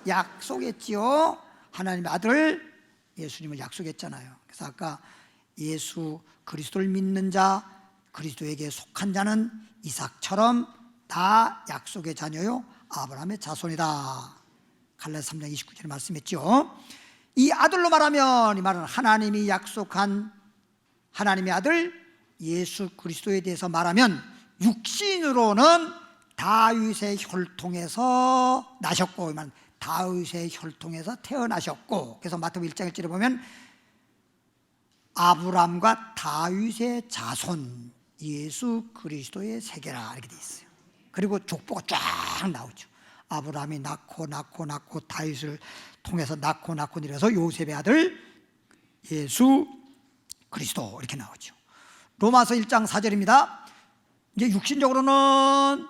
약속했지요. 하나님의 아들 예수님을 약속했잖아요. 그래서 아까 예수 그리스도를 믿는 자, 그리스도에게 속한 자는 이삭처럼 다 약속의 자녀요 아브라함의 자손이다. 갈라디아서 3장 29절에 말씀했죠. 이 아들로 말하면, 이 말은 하나님이 약속한 하나님의 아들 예수 그리스도에 대해서 말하면, 육신으로는 다윗의 혈통에서 나셨고, 다윗의 혈통에서 태어나셨고, 그래서 마태복음 1장 1절에 보면 아브람과 다윗의 자손 예수 그리스도의 세계라 이렇게 돼 있어요. 그리고 족보가 쫙 나오죠. 아브람이 낳고 다윗을 통해서 낳고 내려서 요셉의 아들 예수 그리스도 이렇게 나오죠. 로마서 1장 4절입니다. 이제 육신적으로는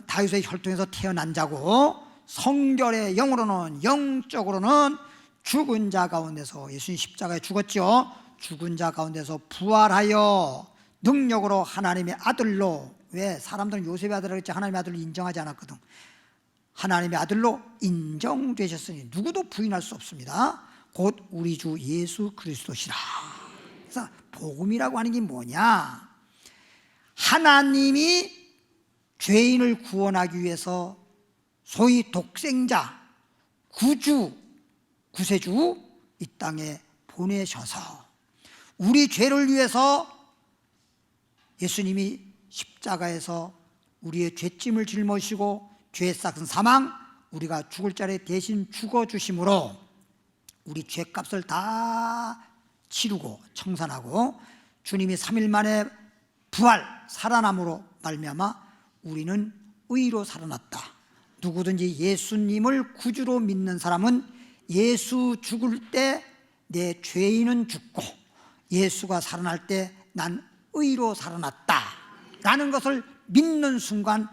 다윗의 혈통에서 태어난 자고, 성결의 영으로는, 영적으로는 죽은 자 가운데서, 예수님 십자가에 죽었죠. 죽은 자 가운데서 부활하여 능력으로 하나님의 아들로, 왜 사람들은 요셉의 아들이라고 했지 하나님의 아들로 인정하지 않았거든. 하나님의 아들로 인정되셨으니 누구도 부인할 수 없습니다. 곧 우리 주 예수 그리스도시라. 그래서 복음이라고 하는 게 뭐냐? 하나님이 죄인을 구원하기 위해서 소위 독생자, 구세주 이 땅에 보내셔서 우리 죄를 위해서 예수님이 십자가에서 우리의 죄짐을 짊어지시고 죄의 싹은 사망, 우리가 죽을 자리에 대신 죽어주심으로 우리 죄값을 다 치르고 청산하고 주님이 3일 만에 부활, 살아남으로 말미암아 우리는 의로 살아났다. 누구든지 예수님을 구주로 믿는 사람은 예수 죽을 때 내 죄인은 죽고 예수가 살아날 때 난 의로 살아났다 라는 것을 믿는 순간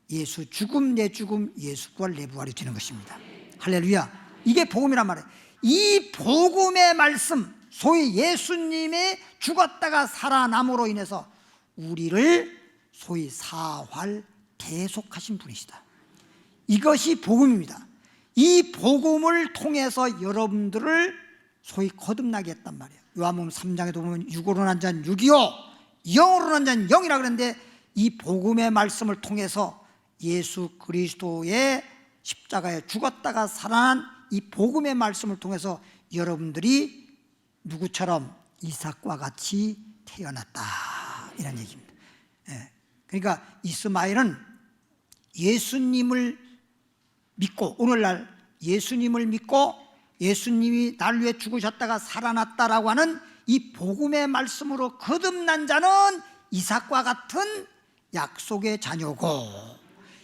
예수 죽음 내 죽음, 예수 부활 내 부활이 되는 것입니다. 할렐루야. 이게 복음이란 말이에요. 이 복음의 말씀, 소위 예수님이 죽었다가 살아남으로 인해서 우리를 소위 사활 대속하신 분이시다. 이것이 복음입니다. 이 복음을 통해서 여러분들을 소위 거듭나게 했단 말이에요. 요한복음 3장에도 보면 육으로 난 자는 육이요 영으로 난 자는 영이라 그랬는데, 이 복음의 말씀을 통해서 예수 그리스도의 십자가에 죽었다가 살아난 이 복음의 말씀을 통해서 여러분들이 누구처럼 이삭과 같이 태어났다 이런 얘기입니다. 그러니까 이스마엘은 예수님을 믿고, 오늘날 예수님을 믿고 예수님이 날 위해 죽으셨다가 살아났다라고 하는 이 복음의 말씀으로 거듭난 자는 이삭과 같은 약속의 자녀고,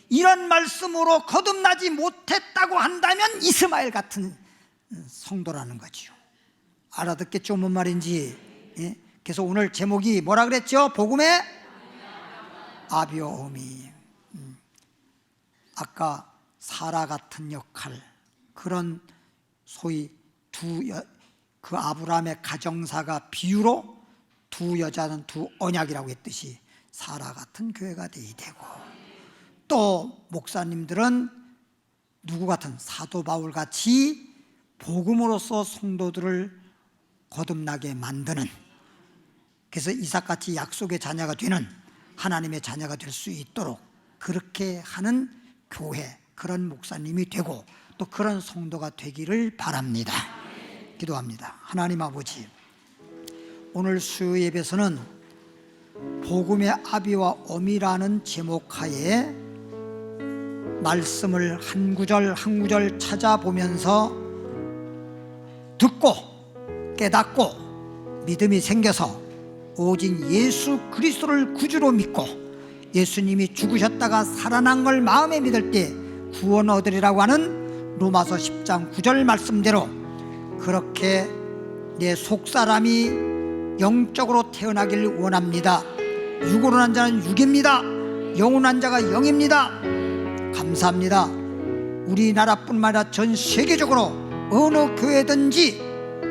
이런 말씀으로 거듭나지 못했다고 한다면 이스마엘 같은 성도라는 거죠. 알아듣겠죠? 뭔 말인지. 예? 그래서 오늘 제목이 뭐라 그랬죠? 복음의 아비와 어미. 아까 사라 같은 역할, 그런 소위 그 아브라함의 가정사가 비유로 두 여자는 두 언약이라고 했듯이 사라 같은 교회가 되어야 되고, 또 목사님들은 누구 같은 사도 바울 같이 복음으로써 성도들을 거듭나게 만드는, 그래서 이삭같이 약속의 자녀가 되는 하나님의 자녀가 될 수 있도록 그렇게 하는 교회, 그런 목사님이 되고 또 그런 성도가 되기를 바랍니다. 기도합니다. 하나님 아버지, 오늘 수요 예배에서는 복음의 아비와 어미라는 제목하에 말씀을 한 구절 한 구절 찾아보면서 듣고 깨닫고 믿음이 생겨서 오직 예수 그리스도를 구주로 믿고 예수님이 죽으셨다가 살아난 걸 마음에 믿을 때 구원 얻으리라고 하는 로마서 10장 9절 말씀대로 그렇게 내 속사람이 영적으로 태어나길 원합니다. 육으로 난 자는 육입니다. 영으로 난 자가 영입니다. 감사합니다. 우리나라뿐만 아니라 전 세계적으로 어느 교회든지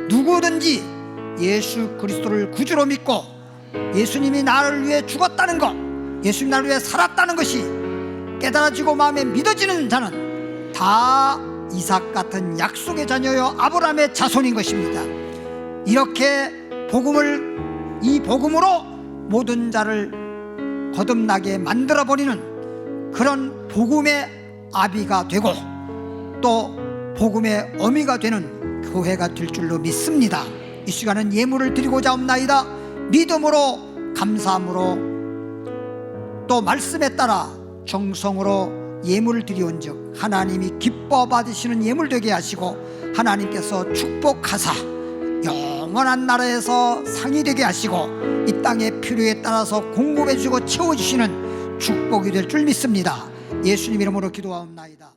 누구든지 예수 그리스도를 구주로 믿고 예수님이 나를 위해 죽었다는 것, 예수님이 나를 위해 살았다는 것이 깨달아지고 마음에 믿어지는 자는 다 이삭 같은 약속의 자녀요 아브라함의 자손인 것입니다. 이렇게 이 복음으로 모든 자를 거듭나게 만들어버리는 그런 복음의 아비가 되고 또 복음의 어미가 되는 교회가 될 줄로 믿습니다. 이 시간은 예물을 드리고자 합나이다. 믿음으로 감사함으로 또 말씀에 따라 정성으로 예물을 드리온즉 하나님이 기뻐 받으시는 예물 되게 하시고 하나님께서 축복하사 영원한 나라에서 상이 되게 하시고 이 땅의 필요에 따라서 공급해 주고 채워주시는 축복이 될 줄 믿습니다. 예수님 이름으로 기도하옵나이다.